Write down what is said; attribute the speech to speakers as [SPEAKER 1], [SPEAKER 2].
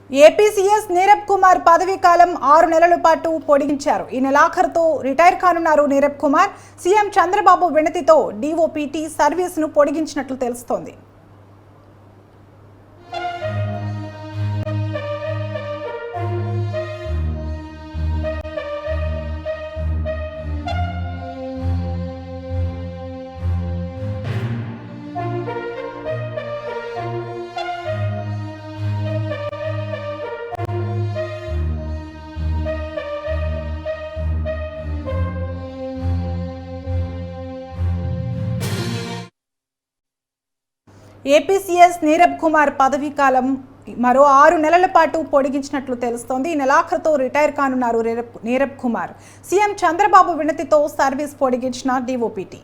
[SPEAKER 1] APCS Neerabh Kumar పదవీ కాలం 6 నెలల పాటు పొడిగించారు. ఈ నెలాఖరుతో రిటైర్ కానున్నారు నీరబ్ కుమార్. సీఎం చంద్రబాబు వినతితో డీఓపీటీ సర్వీసును పొడిగించినట్లు తెలుస్తోంది. ఏపీసీఎస్ నీరబ్ కుమార్ పదవీ కాలం మరో 6 నెలల పాటు పొడిగించినట్లు తెలుస్తోంది. ఈ నెలాఖరుతో రిటైర్ కానున్నారు నీరబ్ కుమార్. సీఎం చంద్రబాబు వినతితో సర్వీస్ పొడిగించిన డీఓపీటీ.